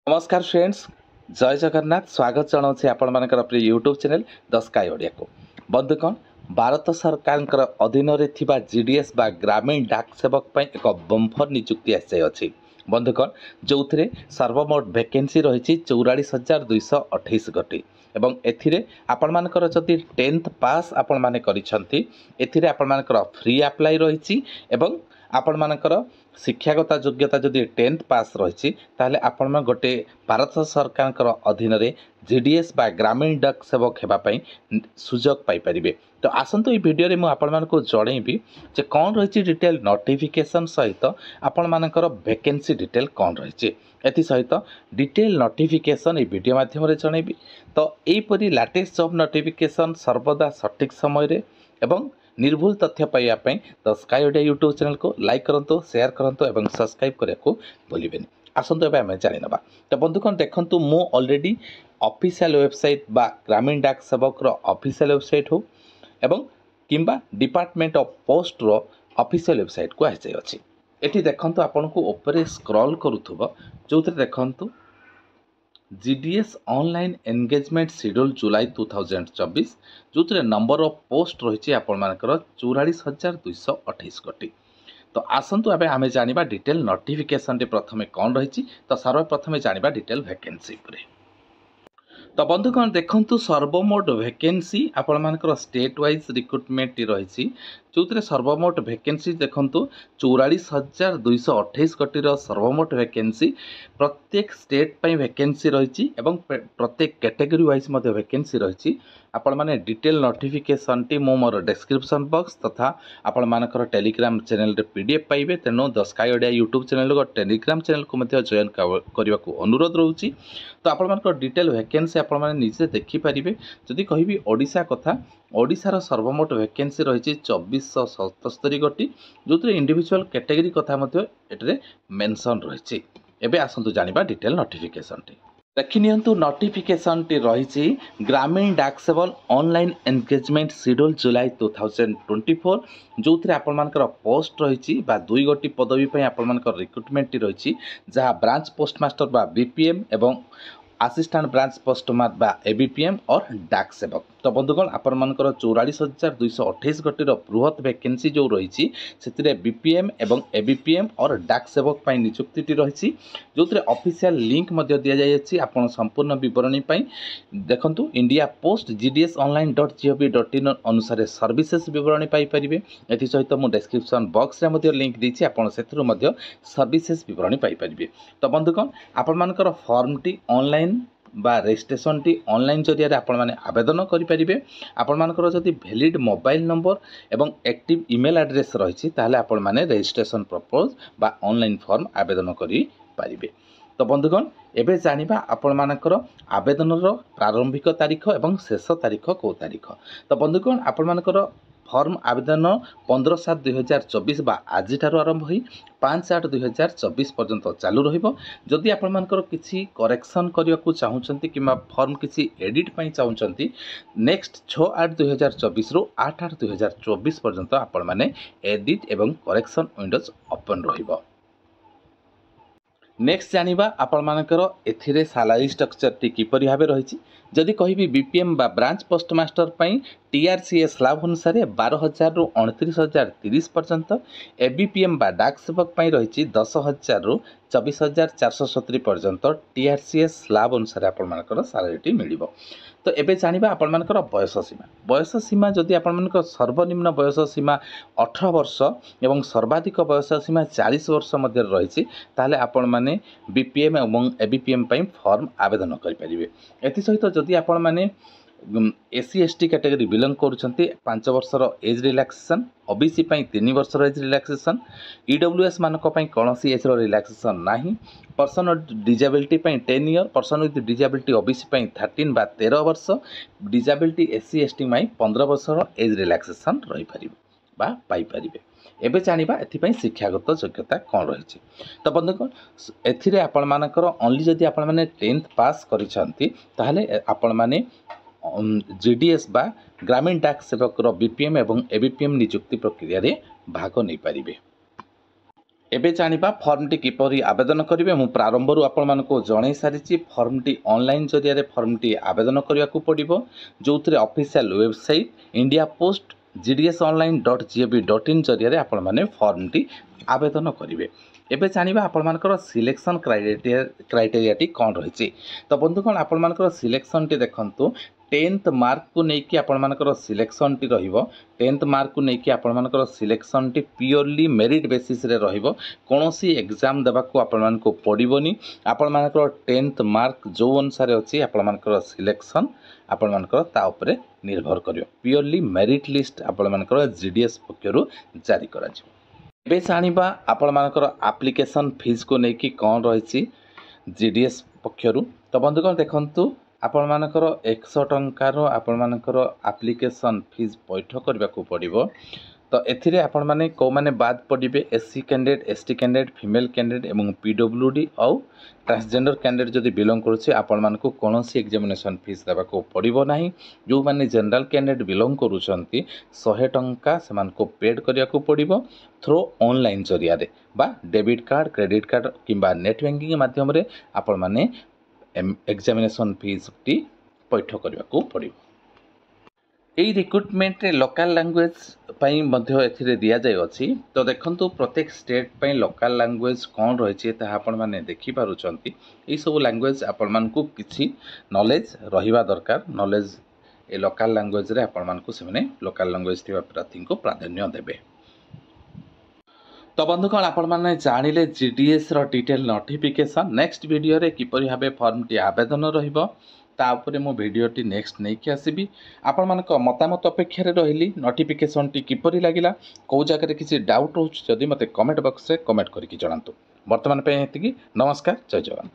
नमस्कार फ्रेंड्स, जय जगन्नाथ। स्वागत जनाऊँ आपण मानकर प्रिय YouTube channel the sky Odia को। बंधुगण, भारत सरकार अधीन रे थिबा जीडीएस बा ग्रामीण डाक सेवक पई एक बंफर नियुक्ति आसी। बंधुगण, जो सर्वमोट वैकेंसी रही 44,228 गोटी एवं एथिरे आपण मानकर जदि 10th पास आपण माने करिसंती एथिरे आपण मानकर फ्री अप्लाई रही एवं आपण मानकर शिक्षागत योग्यता जदि 10th पास रही ताले आपण मान गोटे भारत सरकार अधीन रे जीडीएस बा ग्रामीण डाक सेवक हेबापई सुजोग पाई परिबे। तो आसंतु ई वीडियो रे मु आपण मानको जणैबी जे कोन रही डिटेल नोटिफिकेशन सहित आपण मानकर वैकेंसी डिटेल कोन रही एथि सहित डिटेल नोटिफिकेशन ई वीडियो माध्यम रे जणैबी। तो एपरी लेटेस्ट जॉब नोटिफिकेशन सर्वदा सटीक समय रे एवं निर्भुल तथ्य पाइबापी the sky Odia YouTube channel को लाइक करंतु, शेयर करंतु एवं सब्सक्राइब करने को भूलिबेनी। आसंतु एबे आमे जानि नबा। तो बंधुगण देखंतु, मु ऑलरेडी ऑफिशियल वेबसाइट बा ग्रामीण डाक सेवक रो ऑफिशियल वेबसाइट हो एवं किंबा डिपार्टमेंट ऑफ पोस्ट रो ऑफिशियल वेबसाइट को आइ जाय अछि। एठी देखंतु आपन को ऊपर स्क्रॉल करूथबो जोथि देखंतु जीडीएस ऑनलाइन एंगेजमेंट शेड्यूल जुलाई 2024 जो नंबर ऑफ पोस्ट रही आपण मानकर 44,228 गोटी। तो आसंतु एबे आमे जानिबा डिटेल नोटिफिकेशन रे प्रथमे कोन रही। तो सर्वप्रथमे जानिबा डिटेल वैकेंसी परे। तो बंधुगण देखंतु, सर्वमोट वैकेंसी आपण मानकर स्टेट वाइज रिक्रुटमेंट रही जो सर्वमोट वैकेंसी देखंतु 44,228 गोटी सर्वमोट वैकेंसी प्रत्येक स्टेट पई वैकेंसी रही एवं प्रत्येक कैटेगरी वाइज मध्य वैकेंसी रही। आपण माने डिटेल नोटिफिकेशन टी मो मोर डिस्क्रिप्शन बॉक्स तथा आपण मानकर टेलीग्राम चैनल रे पीडीएफ पाइबे। तेनो the sky Odia YouTube channel को टेलीग्राम चैनल को मध्य जॉइन करने को अनुरोध रोची। तो आपण मानकर डिटेल वैकेंसी आपण माने निजे देखि परिबे। जदि कहिबी ओडिशा कथा, ओडिशार सर्वमोट वैकेंसी रही 2477 गोटी जो इंडिविजुअल कैटेगरी कथा मध्य एटरे मेंशन रही। एबे आसंतु जानिबा डिटेल नोटिफिकेशन टी देखि नियंतु। नोटिफिकेशन टी रही ग्रामीण डाक सेवक ऑनलाइन एंगेजमेंट शेड्यूल जुलाई 2024 जो आपण मानकर पोस्ट रही 2 गोटी पदवी पे आपण मानकर रिक्रुटमेंट टी रही जहाँ ब्रांच पोस्टमास्टर बा बीपीएम एवं असिस्टेंट ब्रांच पोस्टमास्टर बा एबीपीएम और डाक सेवक। तो बंधुगण, आपण मानकर 44,228 गोटीर बृहत वैकेंसी जो रही से बीपीएम एवं एबीपीएम और डाक सेवक पाई नियुक्ति रही जो ऑफिशियल लिंक मध्य दि जाइए। आपण संपूर्ण विवरणी पाई देखंतु इंडिया पोस्ट gds.online.gov.in अनुसार सर्विसेस विवरणी पाई परिबे। एथि सहित मु डिस्क्रिप्शन बॉक्स रे मध्य लिंक दीची, आपण सेथरु मध्य सर्विसेस विवरणी पाई परिबे। तो बंधुगण, आपण मानकर फॉर्म टी ऑनलाइन बा रजिस्ट्रेशन टी ऑनलाइन जरिया आपण माने आवेदन करि परिबे। आपण मानकर जदि वैलिड मोबाइल नंबर एवं एक्टिव ईमेल एड्रेस रही ताहले आपण माने रजिस्ट्रेशन प्रपोज बा ऑनलाइन फॉर्म आवेदन करि परिबे। तो बंधुगण, एबे जानिबा आपण मानकर आवेदन प्रारंभिक तारीख एवं शेष तारीख को तारीख। तो बंधुगण, आपण मानकर फॉर्म आवेदन 15/7/2024 बा आज आरंभ हो 5/8/2024 पर्यंत चालू रहिबो। जदि आपण मानकर किछि करेक्शन करिया को चाहुचंती किबा फॉर्म किछि एडिट पई चाहुचंती नेक्स्ट 6/8/2024 रु 8/8/2024 पर्यंत आपण माने एडिट एवं करेक्शन विंडोज ओपन रहिबो। नेक्स्ट जानिबा आपण मानकर एथिरे सैलरी स्ट्रक्चर टी किपरि भाबे रही। जदि कहिबी बीपीएम बा ब्रांच पोस्टमास्टर पई टीआरसीएस स्लैब अनुसार 12,000 रु 29,030 पर्यंत, एबीपीएम बा डाक सेवक पई रही 10,000 रु 24,470 पर्यंत टीआरसीएस स्लैब अनुसार आपण मानकर सैलरी टी मिलिबो। तो एबे जानिबा आपण मानकर बयस सीमा जदि आपण मानकर सर्वनिम्न बयस सीमा 18 वर्ष एवं सर्वाधिक बयस सीमा 40 वर्ष मध्य रही ताले आपण माने बीपीएम एवं एबीपीएम पई फॉर्म आवेदन करि परिबे। एथि सहित जदि आपण माने एससी एसटी कैटेगरी बिलोंग करुछंती 5 वर्षर एज रिलैक्सेशन, ओबीसी पई 3 वर्षर एज रिलैक्सेशन, ईडब्ल्यूएस मानक पई कोनोसी एज रिलैक्सेशन नाही, पर्सन विथ डिजेबिलिटी पई 10 year, person with disability OBC पई 13 बा 13 वर्ष, डिजेबिलिटी एससी एसटी पई 15 वर्षर एज रिलैक्सेशन रही परिबे बा पाई परिबे। एबे जानिबा एथि शिक्षागत योग्यता कौन रही। तो बंधुगण, एथिरे आपण मानकर ओनली जदि आपण माने 10th पास करिसंती ताहले आपण माने जीडीएस बा ग्रामीण डाक सेवक बीपीएम एवं एबीपीएम नियुक्ति प्रक्रिया रे भाग नहीं पारिबे। एबे जानिबा फर्मटी किपरि आवेदन करिवे। मु प्रारंभरू आपको जणै सारिछि फर्मटी ऑनलाइन जरिया फर्मटी आवेदन करने पड़ो, जो official website India post gdsonline.gov.in जरिया आपण माने फर्मटी आवेदन करिवे। एबे जानिबा आपनकर सिलेक्शन क्राइटेरिया कौन रही। तो बंधुगण आपनकर सिलेक्शन टी देखंतु 10th मार्क को लेकिन आपनकर सिलेक्शन टी रहिबो। 10th मार्क को लेकिन आपनकर selection T purely merit basis रे रहिबो। कोनोसी एग्जाम देबा को आपनमानको पड़िबोनी। आपनमानकर 10th मार्क जो अनुसार अछि आपनमानकर सिलेक्शन आपनमानकर ता उपरे निर्भर करियो। प्योरली मेरिट लिस्ट आपनमानकर जीडीएस पक्षरु जारी करा जिवो। एबे जानिबा आपनमानकर एप्लिकेशन फीस को लेकिन कौन रही जीडीएस पक्षरु। तो बंधुगण देखंतु आपनमानकर 100 टंकार आपनमानकर एप्लिकेशन फीस पैठ करबा को पड़िबो। तो एथिरे आपण माने को माने बाद पड़िबे SC candidate, ST candidate, female candidate एवं पीडब्ल्यूडी और ट्रांसजेंडर कैंडिडेट जदि बिलोंग करुचे आपण मानको कोनोसी एग्जामिनेशन फीस देबा को पड़िबो नाही। जो माने जनरल कैंडिडेट बिलोंग करूछंती 100 टंका सेमानको पेड करिया को पड़िबो थ्रू ऑनलाइन जरिया रे बा डेबिट कार्ड, क्रेडिट कार्ड किंबा नेट बैंकिंग माध्यम रे आपण माने एग्जामिनेशन फीस टी पैठ करिया को पड़िबो। यही रिक्रुटमेंट रे लोकल लैंग्वेज पई मध्य एथिरे दिया जाय अछि। तो देखंतु प्रत्येक स्टेट पई लोकल लैंग्वेज कौन रही है आपण माने देखि पारुचंती। ए सब लैंग्वेज आपण मानकु किछि नॉलेज रहिबा दरकार। नॉलेज ए लोकल लैंग्वेज रे आपण मानकु सेमने लोकल लैंग्वेज थिबा प्रार्थी को प्राधान्य देबे। तो बंधुगण आपण माने जानिले जीडीएस रो डिटेल नोटिफिकेशन। नेक्स्ट वीडियो रे किपरि भाबे फॉर्म टी आवेदन रहिबो ता उपरे मो वीडियोटी नेक्स्ट नहीं कि आसबि। आपण मानक मतामत अपेक्षा रही। नोटिफिकेशन टी किपरि लागिला, को जगह किसी डाउट हो जदि मते कमेंट बॉक्स रे कमेंट करके जणांतु। वर्तमान पे एतिकी। नमस्कार, जय जवान।